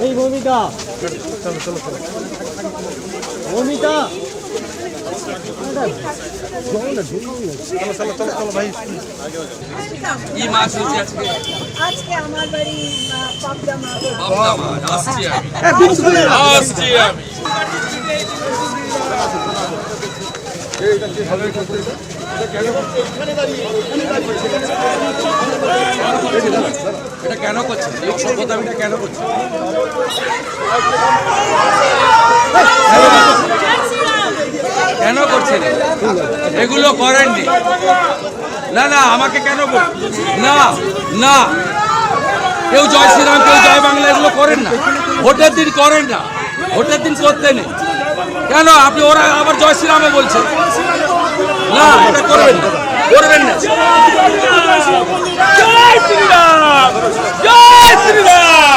এই ভূমিকা ভূমিকা কি মাছ হচ্ছে আজকে? আজকে আমার বাড়ি পাবদা মাছ। পাবদা মাছ আসছি আমি। এটা কেন করছেন? এই অসভ্যতামিটা কেন করছেন? কেন করছেন? এগুলো করেননি। না না, আমাকে কেন না না, কেউ জয় শ্রীরাম, কেউ জয় বাংলা এগুলো করেন না। ভোটের দিন করেন না, ভোটের দিন করতে নেই। কেন আপনি ওরা আবার জয় শ্রীরামে বলছেন? না, এটা করবেন না, করবেন না। জয় শ্রীরাম, জয় শ্রীরাম।